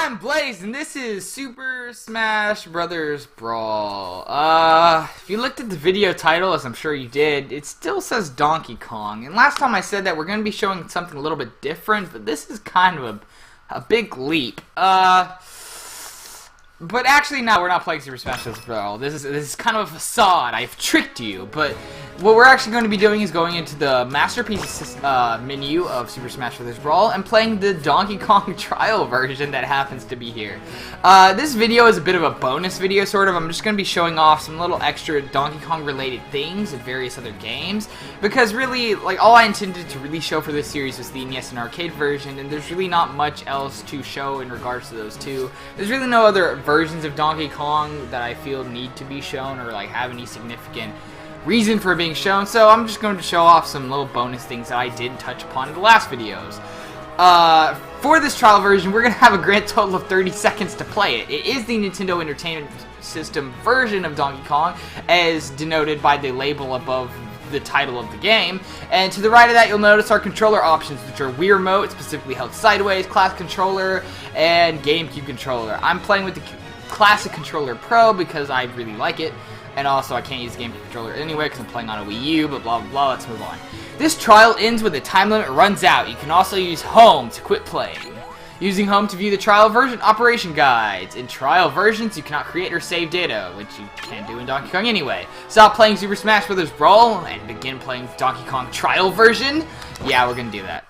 I'm BLEIZ, and this is Super Smash Brothers Brawl. If you looked at the video title, as I'm sure you did, it still says Donkey Kong. And last time I said that we're going to be showing something a little bit different, but this is kind of a big leap. But actually, no, we're not playing Super Smash Bros. Brawl. This is kind of a facade. I've tricked you. But what we're actually going to be doing is going into the Masterpieces menu of Super Smash Bros. Brawl and playing the Donkey Kong trial version that happens to be here. This video is a bit of a bonus video, sort of. I'm just going to be showing off some little extra Donkey Kong related things in various other games. Because really, like, all I intended to really show for this series was the NES and arcade version, and there's really not much else to show in regards to those two. There's really no other versions of Donkey Kong that I feel need to be shown or like have any significant reason for being shown, so I'm just going to show off some little bonus things that I did touch upon in the last videos. For this trial version, we're going to have a grand total of 30 seconds to play it. It is the Nintendo Entertainment System version of Donkey Kong, as denoted by the label above the title of the game. And to the right of that, you'll notice our controller options, which are Wii Remote, specifically held sideways, Classic Controller, and GameCube Controller. I'm playing with the Classic Controller Pro because I really like it, and also I can't use the GameCube Controller anyway because I'm playing on a Wii U, but blah blah blah. Let's move on. This trial ends when the time limit runs out. You can also use Home to quit playing. Using Home to view the trial version operation guides. In trial versions, you cannot create or save data, which you can't do in Donkey Kong anyway. Stop playing Super Smash Bros. Brawl and begin playing Donkey Kong trial version. Yeah, we're gonna do that.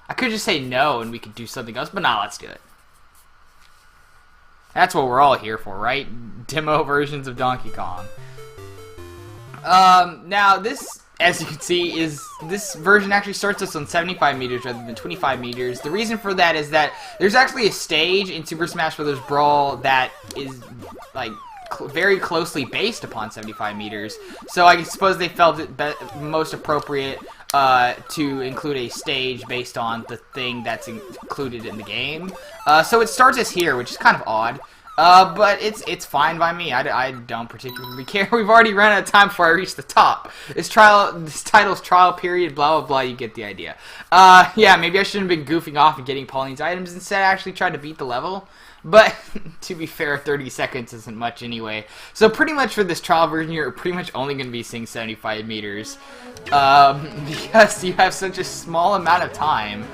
I could just say no and we could do something else, but nah, let's do it. That's what we're all here for, right? Demo versions of Donkey Kong. Now this, as you can see, this version actually starts us on 75 meters rather than 25 meters. The reason for that is that there's actually a stage in Super Smash Bros. Brawl that is, like, very closely based upon 75 meters. So I suppose they felt it most appropriate to include a stage based on the thing that's included in the game. So it starts us here, which is kind of odd. But it's fine by me. I don't particularly care. We've already run out of time before I reach the top. This title's trial period, blah blah blah, you get the idea. Yeah, maybe I shouldn't have been goofing off and getting Pauline's items. Instead, I actually tried to beat the level. But, to be fair, 30 seconds isn't much anyway. So pretty much for this trial version, you're pretty much only going to be seeing 75 meters. Because you have such a small amount of time.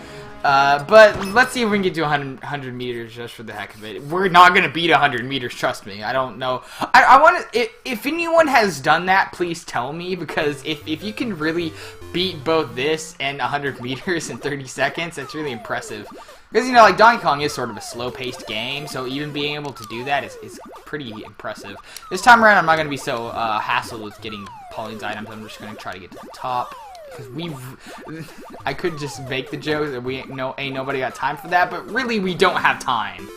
But let's see if we can get to 100 meters just for the heck of it. We're not going to beat 100 meters, trust me. I don't know. I want to, if anyone has done that, please tell me, because if you can really beat both this and 100 meters in 30 seconds, that's really impressive. Because, you know, like, Donkey Kong is sort of a slow-paced game, so even being able to do that is pretty impressive. This time around, I'm not going to be so hassled with getting Pauline's items. I'm just going to try to get to the top. Because I could just make the joke that ain't nobody got time for that, but really we don't have time.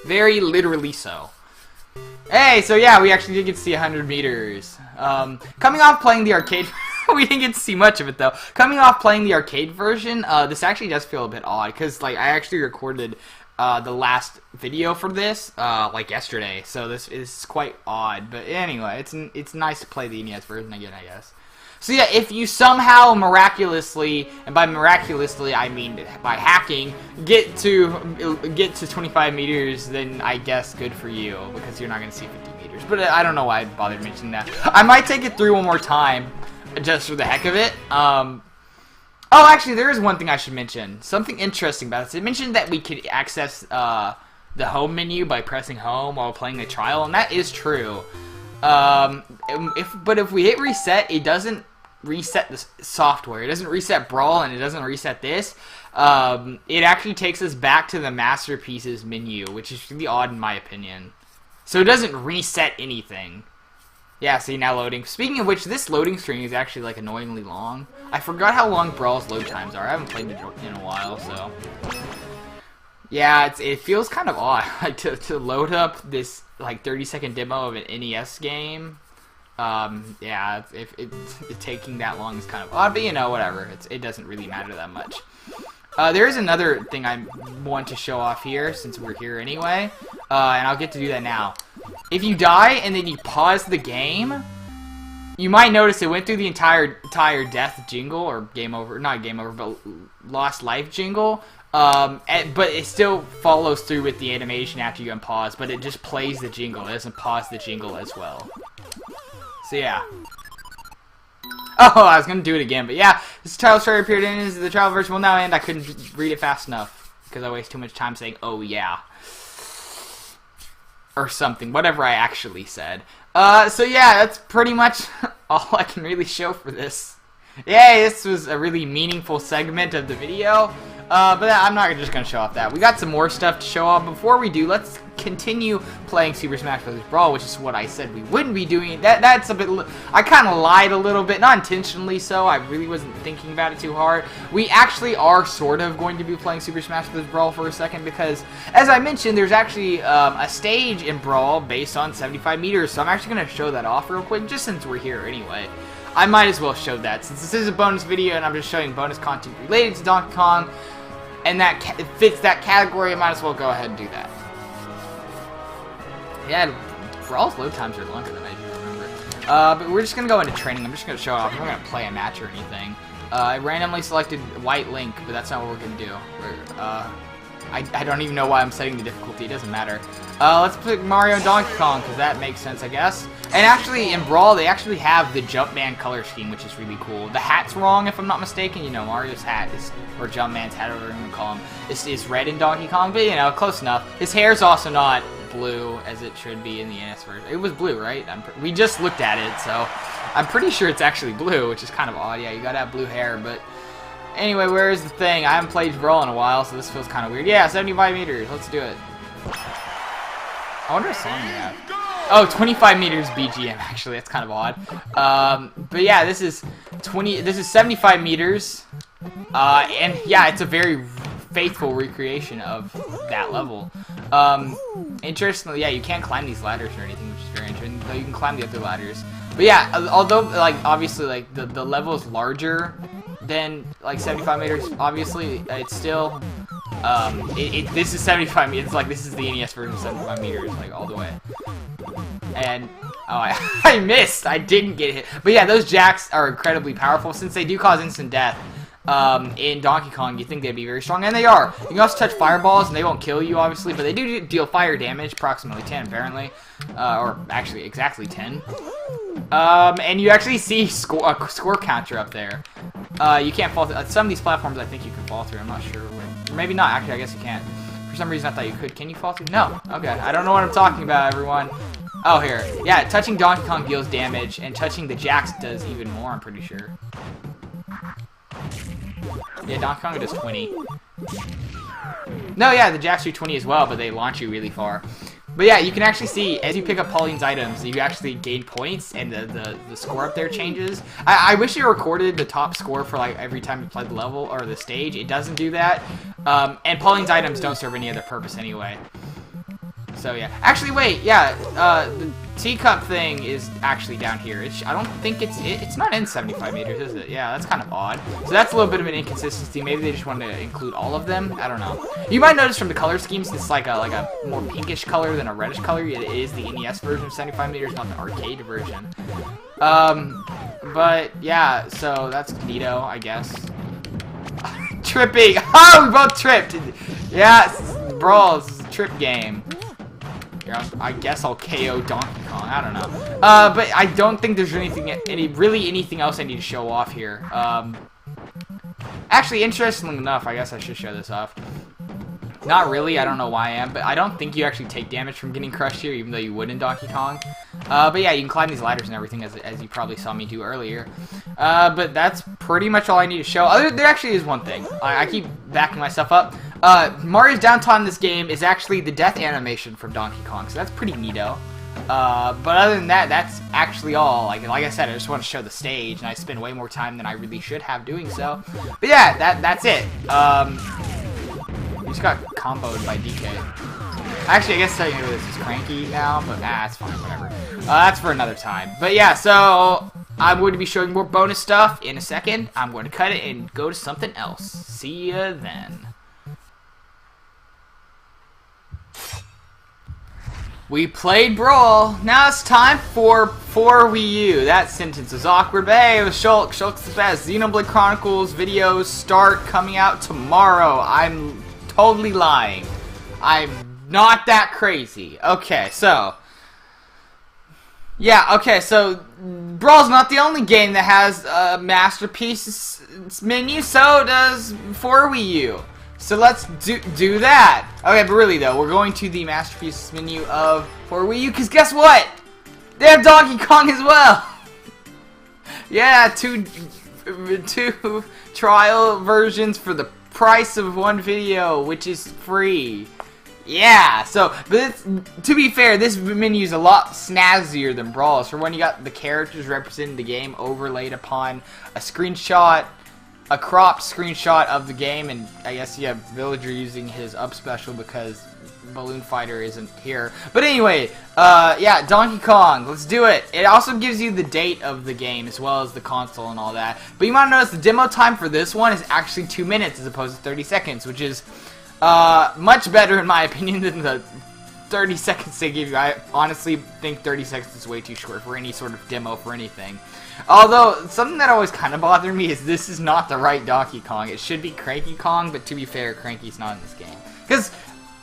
Very literally so. Hey, so yeah, we actually did get to see 100 meters. Coming off playing the arcade, we didn't get to see much of it though. Coming off playing the arcade version, this actually does feel a bit odd, because like I actually recorded the last video for this like yesterday, so this is quite odd. But anyway, it's nice to play the NES version again, I guess. So yeah, if you somehow miraculously, and by miraculously I mean by hacking, get to 25 meters, then I guess good for you, because you're not going to see 50 meters. But I don't know why I bothered mentioning that. I might take it through one more time, just for the heck of it. Oh, actually, there is one thing I should mention. Something interesting about this. It mentioned that we could access the home menu by pressing home while playing the trial, and that is true. But if we hit reset, it doesn't reset the software. It doesn't reset Brawl, and it doesn't reset this. It actually takes us back to the Masterpieces menu, which is really odd in my opinion. So it doesn't reset anything. Yeah, see, now loading. Speaking of which, this loading screen is actually like annoyingly long. I forgot how long Brawl's load times are. I haven't played it in a while, so yeah, it feels kind of odd like to load up this like 30-second demo of an NES game. Yeah, if taking that long is kind of odd, but you know, whatever. It doesn't really matter that much. There is another thing I want to show off here, since we're here anyway, and I'll get to do that now. If you die and then you pause the game, you might notice it went through the entire death jingle, or game over, not game over, but lost life jingle. But it still follows through with the animation after you unpause, but it just plays the jingle. It doesn't pause the jingle as well. So yeah. Oh, I was gonna do it again, but yeah, this trial story period ends. The trial version will now end. I couldn't read it fast enough because I waste too much time saying, "Oh yeah," or something, whatever I actually said. So yeah, that's pretty much all I can really show for this. Yay, this was a really meaningful segment of the video. But I'm not just going to show off that. We got some more stuff to show off. Before we do, let's continue playing Super Smash Bros. Brawl, which is what I said we wouldn't be doing. That's a bit... I kind of lied a little bit. Not intentionally so. I really wasn't thinking about it too hard. We actually are sort of going to be playing Super Smash Bros. Brawl for a second because, as I mentioned, there's actually a stage in Brawl based on 75 meters. So I'm actually going to show that off real quick, just since we're here anyway. I might as well show that. Since this is a bonus video and I'm just showing bonus content related to Donkey Kong, and that fits that category, I might as well go ahead and do that. Yeah, Brawl's load times are longer than I do remember. But we're just going to go into training. I'm just going to show off. I'm not going to play a match or anything. I randomly selected White Link, but that's not what we're going to do. I don't even know why I'm setting the difficulty. It doesn't matter. Let's pick Mario and Donkey Kong, because that makes sense, I guess. And actually, in Brawl, they actually have the Jumpman color scheme, which is really cool. The hat's wrong, if I'm not mistaken. You know, Mario's hat is, or Jumpman's hat, or whatever you want to call him, is red in Donkey Kong, but, you know, close enough. His hair's also not blue, as it should be in the NES version. It was blue, right? We just looked at it, so I'm pretty sure it's actually blue, which is kind of odd. Yeah, you gotta have blue hair, but... Anyway, where's the thing? I haven't played Brawl in a while, so this feels kind of weird. Yeah, 75 meters. Let's do it. I wonder what song you have. Oh, 25 meters BGM, actually. That's kind of odd. But yeah, this is 75 meters. And yeah, it's a very faithful recreation of that level. Interestingly, yeah, you can't climb these ladders or anything, which is very interesting. Though you can climb the other ladders. But yeah, although, like, obviously, like, the level is larger than, like, 75 meters, obviously, it's still, this is 75 meters, it's like, this is the NES version of 75 meters, like, all the way. And, oh, I missed, I didn't get hit. But yeah, those jacks are incredibly powerful, since they do cause instant death. In Donkey Kong, you think they'd be very strong, and they are. You can also touch fireballs, and they won't kill you, obviously, but they do deal fire damage, approximately 10, apparently. Or, actually, exactly 10. And you actually see a score counter up there. You can't fall through. Some of these platforms, I think you can fall through. I'm not sure. Or maybe not. Actually, I guess you can't. For some reason, I thought you could. Can you fall through? No. Okay. I don't know what I'm talking about, everyone. Oh, here. Yeah, touching Donkey Kong deals damage, and touching the jacks does even more, I'm pretty sure. Yeah, Donkey Kong does 20. No, yeah, the jacks do 20 as well, but they launch you really far. But yeah, you can actually see, as you pick up Pauline's items, you actually gain points, and the score up there changes. I wish it recorded the top score for, like, every time you play the level, or the stage. It doesn't do that. And Pauline's items don't serve any other purpose anyway. So yeah. Actually, wait, yeah, the teacup thing is actually down here. I don't think it's not in 75 meters, is it? Yeah, that's kind of odd. So that's a little bit of an inconsistency. Maybe they just wanted to include all of them. I don't know. You might notice from the color schemes, it's like a more pinkish color than a reddish color. It is the NES version of 75 meters, not the arcade version. But yeah, so that's neato, I guess. Tripping. Oh, we both tripped. Yeah, Brawl is a trip game. I guess I'll KO Donkey Kong. I don't know. But I don't think there's really anything else I need to show off here. Actually, interestingly enough, I guess I should show this off. Not really. I don't know why I am, but I don't think you actually take damage from getting crushed here, even though you would in Donkey Kong. But yeah, you can climb these ladders and everything, as you probably saw me do earlier. But that's pretty much all I need to show. There actually is one thing. I keep backing myself up. Mario's downtime in this game is actually the death animation from Donkey Kong, so that's pretty neato. But other than that, that's actually all. Like I said, I just want to show the stage, and I spend way more time than I really should have doing so. But yeah, that's it. We just got comboed by DK. Actually, I guess technically this is cranky now, but it's fine, whatever. That's for another time. But yeah, so I'm going to be showing more bonus stuff in a second. I'm going to cut it and go to something else. See ya then. We played Brawl. Now it's time for Wii U. That sentence is awkward, but hey, it was Shulk. Shulk's the best. Xenoblade Chronicles videos start coming out tomorrow. I'm totally lying. I'm not that crazy. Okay, so... yeah, okay, so Brawl's not the only game that has a Masterpiece menu, so does for Wii U. So let's do that. Okay, but really though, we're going to the Masterpiece menu of for Wii U, because guess what? They have Donkey Kong as well. Yeah, two trial versions for the price of one video, which is free. Yeah, so, but to be fair, this menu is a lot snazzier than Brawl's. For when you got the characters representing the game overlaid upon a screenshot, a cropped screenshot of the game, and I guess you have Villager using his up special because Balloon Fighter isn't here. But anyway, yeah, Donkey Kong, let's do it. It also gives you the date of the game as well as the console and all that. But you might notice the demo time for this one is actually 2 minutes as opposed to 30 seconds, which is much better in my opinion than the 30 seconds they give you. I honestly think 30 seconds is way too short for any sort of demo for anything. Although, something that always kind of bothered me is this is not the right Donkey Kong. It should be Cranky Kong, but to be fair, Cranky's not in this game. Because,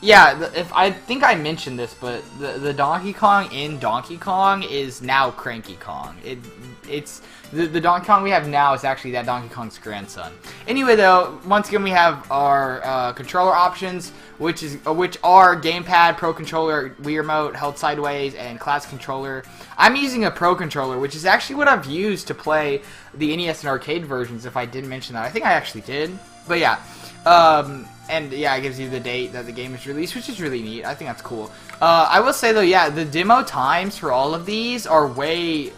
yeah, if I think I mentioned this, but the Donkey Kong in Donkey Kong is now Cranky Kong. It's the Donkey Kong we have now is actually that Donkey Kong's grandson. Anyway, though, once again we have our controller options, which are gamepad, Pro Controller, Wii Remote, held sideways, and classic controller. I'm using a Pro Controller, which is actually what I've used to play the NES and arcade versions. If I did mention that, I think I actually did. But yeah, and yeah, it gives you the date that the game is released, which is really neat. I think that's cool. I will say though, yeah, the demo times for all of these are way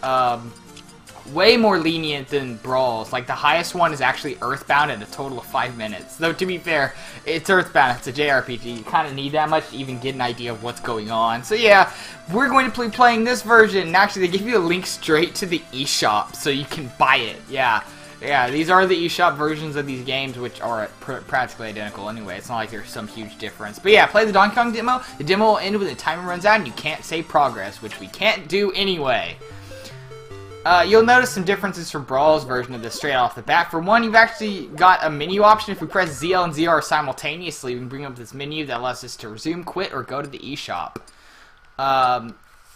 more lenient than Brawl's. Like, the highest one is actually Earthbound at a total of 5 minutes. Though, to be fair, it's Earthbound. It's a JRPG. You kind of need that much to even get an idea of what's going on. So, yeah, we're going to be playing this version. And actually, they give you a link straight to the eShop, so you can buy it. Yeah. Yeah, these are the eShop versions of these games, which are practically identical anyway. It's not like there's some huge difference. But yeah, play the Donkey Kong demo. The demo will end when the timer runs out, and you can't save progress, which we can't do anyway. You'll notice some differences from Brawl's version of this straight off the bat. For one, you've actually got a menu option. If we press ZL and ZR simultaneously, we can bring up this menu that allows us to resume, quit, or go to the eShop.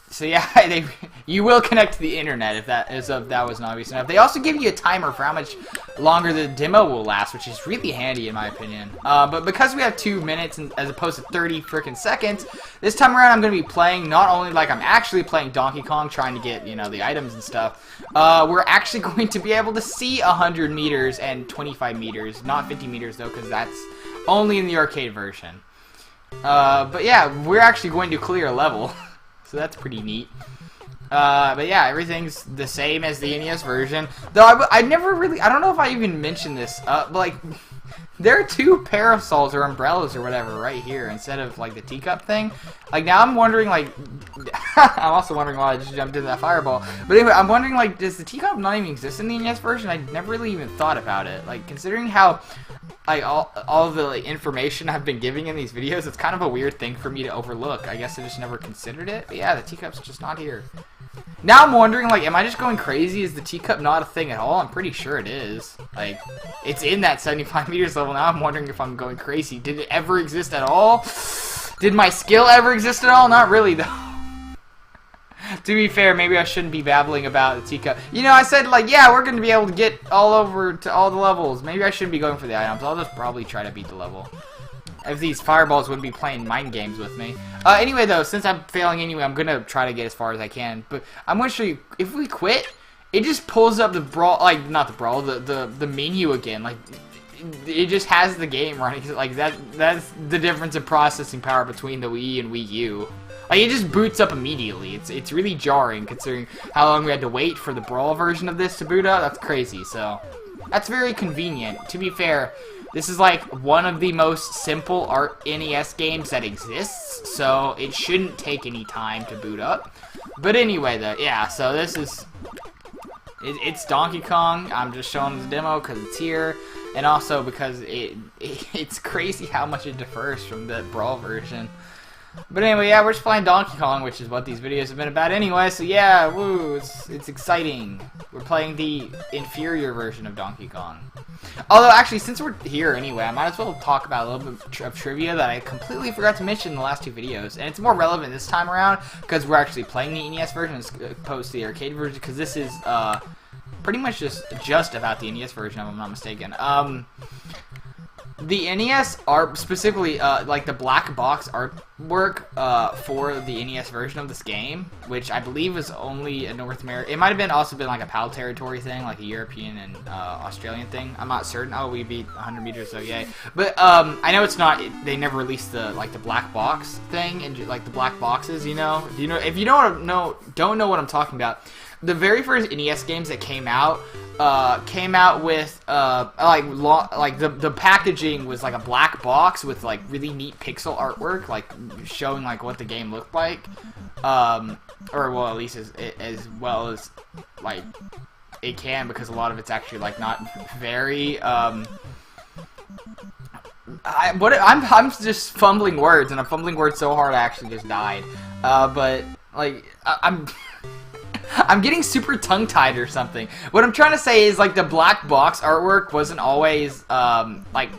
So yeah, you will connect to the internet if that was not obvious enough. They also give you a timer for how much longer the demo will last, which is really handy in my opinion. But because we have 2 minutes as opposed to 30 frickin' seconds, this time around I'm going to be playing not only like I'm actually playing Donkey Kong, trying to get, you know, the items and stuff. We're actually going to be able to see 100 meters and 25 meters, not 50 meters though, because that's only in the arcade version. But yeah, we're actually going to clear a level. So that's pretty neat. But yeah, everything's the same as the NES version. Though I never really, I don't know if I even mentioned this, but like, there are 2 parasols or umbrellas or whatever right here instead of like the teacup thing. Like, now I'm wondering, like, I'm also wondering why I just jumped into that fireball. But anyway, I'm wondering, like, does the teacup not even exist in the NES version? I never really even thought about it. Like, considering how like all the like, information I've been giving in these videos, it's kind of a weird thing for me to overlook. I guess I just never considered it. But yeah, the teacup's just not here. Now I'm wondering, like, am I just going crazy? Is the teacup not a thing at all? I'm pretty sure it is. Like, it's in that 75 meters level. Now I'm wondering if I'm going crazy. Did it ever exist at all? Did my skill ever exist at all? Not really, though. To be fair, maybe I shouldn't be babbling about the teacup. You know, I said, like, yeah, we're going to be able to get all over to all the levels. Maybe I shouldn't be going for the items. I'll just probably try to beat the level. If these fireballs wouldn't be playing mind games with me. Anyway, though, since I'm failing anyway, I'm going to try to get as far as I can. But I'm going to show you, if we quit, it just pulls up the Brawl, like, not the Brawl, the menu again. Like, it just has the game running. Like, that's the difference in processing power between the Wii and Wii U. Like, it just boots up immediately. It's really jarring considering how long we had to wait for the Brawl version of this to boot up. That's crazy, so that's very convenient. To be fair, this is like one of the most simple NES games that exists, so it shouldn't take any time to boot up. But anyway, though, yeah, so this is... It's Donkey Kong. I'm just showing the demo because it's here, and also because it's crazy how much it differs from the Brawl version. But anyway, yeah, we're just playing Donkey Kong, which is what these videos have been about anyway. So yeah, woo, it's exciting. We're playing the inferior version of Donkey Kong. Although, actually, since we're here anyway, I might as well talk about a little bit of trivia that I completely forgot to mention in the last two videos. And it's more relevant this time around because we're actually playing the NES version as opposed to the arcade version, because this is pretty much just about the NES version, if I'm not mistaken. The NES art, specifically, like the black box artwork for the NES version of this game, which I believe is only a North American. It might have also been like a PAL territory thing, like a European and Australian thing. I'm not certain. Oh, we beat 100 meters, so yay. But I know it's not. They never released the black box thing and like the black boxes. You know, if you don't know what I'm talking about. The very first NES games that came out with the packaging was like a black box with like really neat pixel artwork, like showing like what the game looked like, or well, at least as well as like it can, because a lot of it's actually like not very I'm just fumbling words, and I'm fumbling words so hard I actually just died. But like I'm getting super tongue-tied or something. What I'm trying to say is, like, the black box artwork wasn't always, like,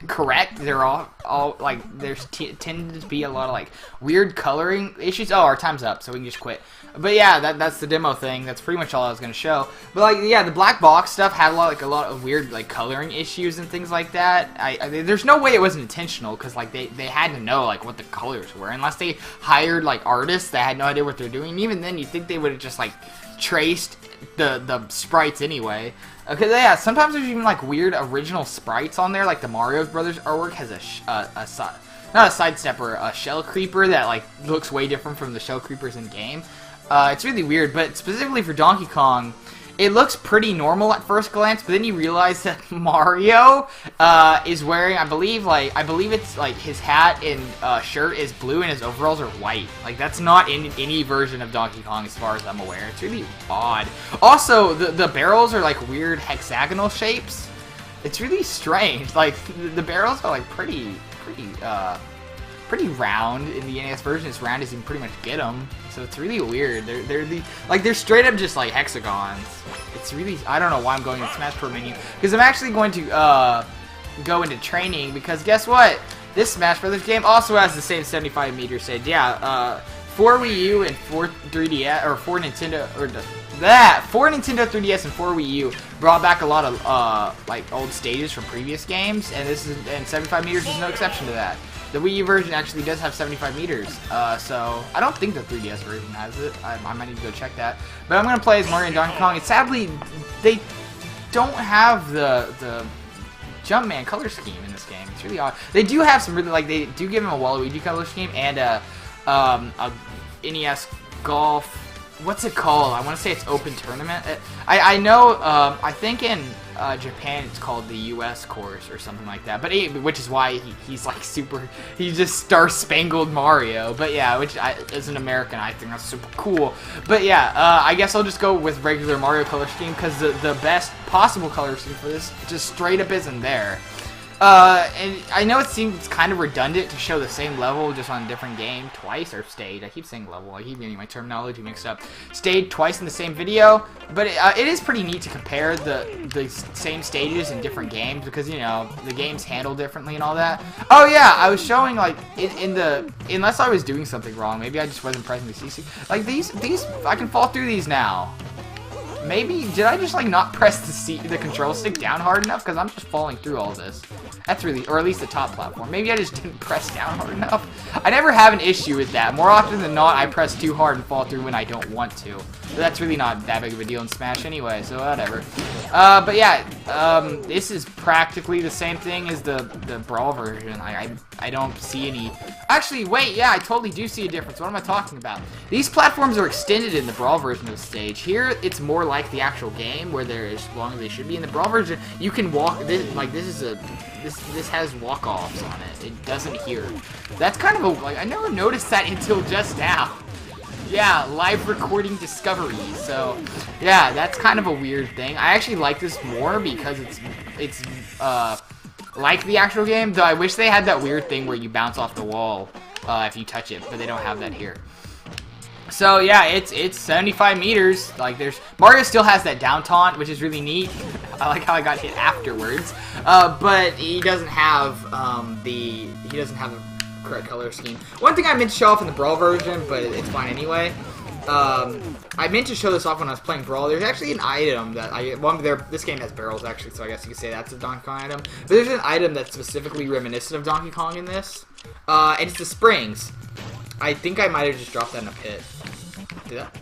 correct. They're all like, there's tended to be a lot of, like, weird coloring issues. Oh, our time's up, so we can just quit. But yeah, that's the demo thing. That's pretty much all I was going to show. But, like, yeah, the black box stuff had a lot of weird, like, coloring issues and things like that. There's no way it wasn't intentional, because, like, they had to know, like, what the colors were. Unless they hired, like, artists that had no idea what they're doing. And even then, you'd think they would have just, like, traced the sprites anyway. Okay, yeah, sometimes there's even, like, weird original sprites on there. Like, the Mario Brothers artwork has not a sidestepper, a shell creeper that, like, looks way different from the shell creepers in game. It's really weird, but specifically for Donkey Kong, it looks pretty normal at first glance, but then you realize that Mario is wearing, I believe it's like his hat and shirt is blue and his overalls are white. Like, that's not in any version of Donkey Kong as far as I'm aware. It's really odd. Also, the barrels are like weird hexagonal shapes. It's really strange. Like, the barrels are like pretty round in the NES version. As round as you can pretty much get them. So it's really weird. They're straight up just like hexagons. It's really, I don't know why I'm going to Smash Pro menu, because I'm actually going to go into training, because guess what? This Smash Brothers game also has the same 75 meter stage. Yeah, 4 Wii U and 4 3DS, or 4 Nintendo, or that 4 Nintendo 3DS and 4 Wii U brought back a lot of like old stages from previous games, and 75 meters is no exception to that. The Wii U version actually does have 75 meters, so I don't think the 3DS version has it. I might need to go check that. But I'm going to play as Mario and Donkey Kong, and sadly, they don't have the Jumpman color scheme in this game. It's really odd. They do have some really, like, they do give him a Waluigi color scheme and a NES Golf, what's it called? I want to say it's Open Tournament. I know, I think in Japan it's called the US course or something like that, but which is why he's like he's just Star Spangled Mario. But yeah, which as an American I think that's super cool. But yeah, I guess I'll just go with regular Mario color scheme, because the best possible color scheme for this just straight up isn't there. And I know it seems kind of redundant to show the same level just on a different game twice, or stage. I keep saying level. I keep getting my terminology mixed up. Stayed twice in the same video, but it is pretty neat to compare the same stages in different games, because, you know, the games handle differently and all that. Oh yeah, I was showing, like, unless I was doing something wrong, maybe I just wasn't pressing the CC. Like, these, I can fall through these now. Maybe, did I just, like, not press the control stick down hard enough? Because I'm just falling through all this. That's really, or at least the top platform. Maybe I just didn't press down hard enough. I never have an issue with that. More often than not, I press too hard and fall through when I don't want to. But that's really not that big of a deal in Smash anyway, so whatever. But yeah, this is practically the same thing as the Brawl version. I don't see any... Actually, wait, yeah, I totally do see a difference. What am I talking about? These platforms are extended in the Brawl version of the stage. Here, it's more like the actual game, where they're as long as they should be. In the Brawl version, you can walk... This has walk-offs on it. It doesn't here. That's kind of a... Like, I never noticed that until just now. Yeah, live recording discovery. So, yeah, that's kind of a weird thing. I actually like this more because it's like the actual game, though I wish they had that weird thing where you bounce off the wall if you touch it, but they don't have that here. So yeah, it's 75 meters. Like Mario still has that down taunt, which is really neat. I like how I got hit afterwards, but he doesn't have the correct color scheme. One thing I meant to show off in the Brawl version, but it's fine anyway. I meant to show this off when I was playing Brawl. There's actually an item that this game has barrels actually, so I guess you could say that's a Donkey Kong item. But there's an item that's specifically reminiscent of Donkey Kong in this, and it's the springs. I think I might have just dropped that in a pit. Did that?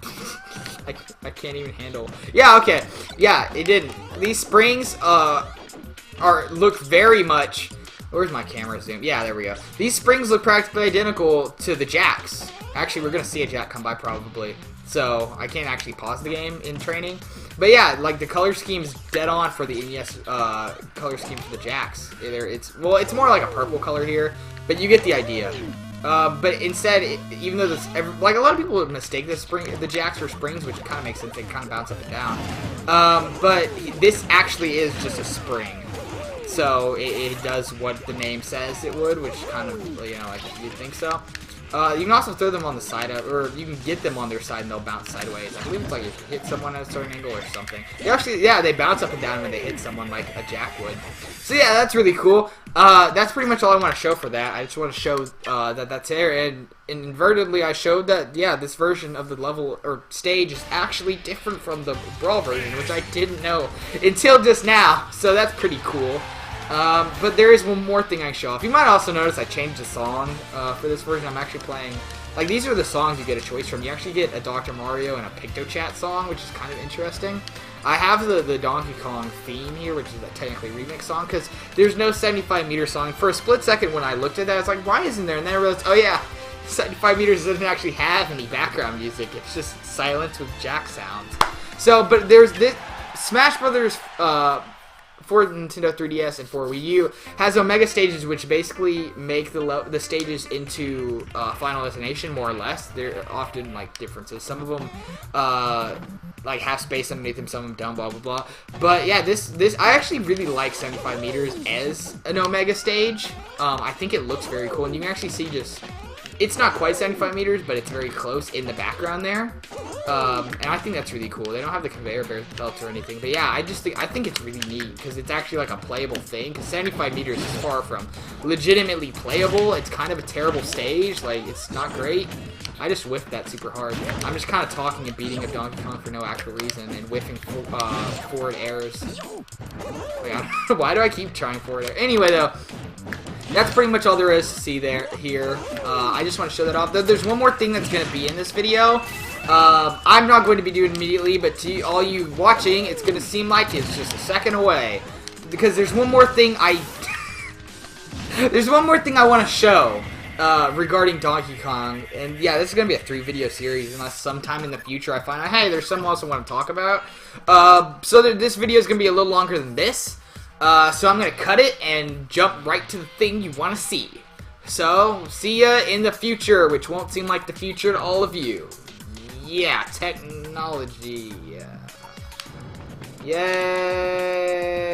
I can't even handle. Yeah, okay. Yeah, it didn't. These springs look very much. Where's my camera zoom? Yeah, there we go. These springs look practically identical to the jacks. Actually, we're gonna see a jack come by probably, so I can't actually pause the game in training. But yeah, like the color scheme's dead on for the NES color scheme for the jacks. It's more like a purple color here, but you get the idea. But instead, even though like a lot of people would mistake the jacks for springs, which kind of makes sense. They kind of bounce up and down. But this actually is just a spring. So it does what the name says it would, which kind of, you know, like you'd think so. You can also throw them on the side or you can get them on their side and they'll bounce sideways. I believe it's like if you hit someone at a certain angle or something. They bounce up and down when they hit someone like a jack would. So yeah, that's really cool. That's pretty much all I want to show for that. I just want to show that's there, and inadvertently I showed that, yeah, this version of the level or stage is actually different from the Brawl version, which I didn't know until just now. So that's pretty cool. But there is one more thing I show off. You might also notice I changed the song for this version. I'm actually playing, like, these are the songs you get a choice from. You actually get a Dr. Mario and a PictoChat song, which is kind of interesting. I have the Donkey Kong theme here, which is a technically remix song, because there's no 75 meter song. For a split second when I looked at that, I was like, why isn't there? And then I realized, oh yeah, 75 meters doesn't actually have any background music. It's just silence with jack sounds. So, but there's this Smash Brothers for Nintendo 3DS and for Wii U has Omega stages, which basically make the stages into Final Destination, more or less. There are often like differences. Some of them like have space underneath them, some of them don't, blah blah blah. But yeah, this I actually really like 75 meters as an Omega stage. I think it looks very cool, and you can actually see it's not quite 75 meters, but it's very close in the background there. And I think that's really cool. They don't have the conveyor belts or anything, but yeah, I think it's really neat because it's actually like a playable thing. Because 75 meters is far from legitimately playable. It's kind of a terrible stage. Like, it's not great. I just whiffed that super hard. I'm just kind of talking and beating up Donkey Kong for no actual reason and whiffing forward airs. Wait, I don't know, why do I keep trying forward air? Anyway, though, that's pretty much all there is to see here. I just want to show that off. There's one more thing that's going to be in this video. I'm not going to be doing it immediately, but to all you watching, it's going to seem like it's just a second away. Because there's one more thing there's one more thing I want to show regarding Donkey Kong. And yeah, this is going to be a 3-video series unless sometime in the future I find out, hey, there's something else I want to talk about. So this video is going to be a little longer than this. So I'm going to cut it and jump right to the thing you want to see. So, see ya in the future, which won't seem like the future to all of you. Yeah, technology. Yay!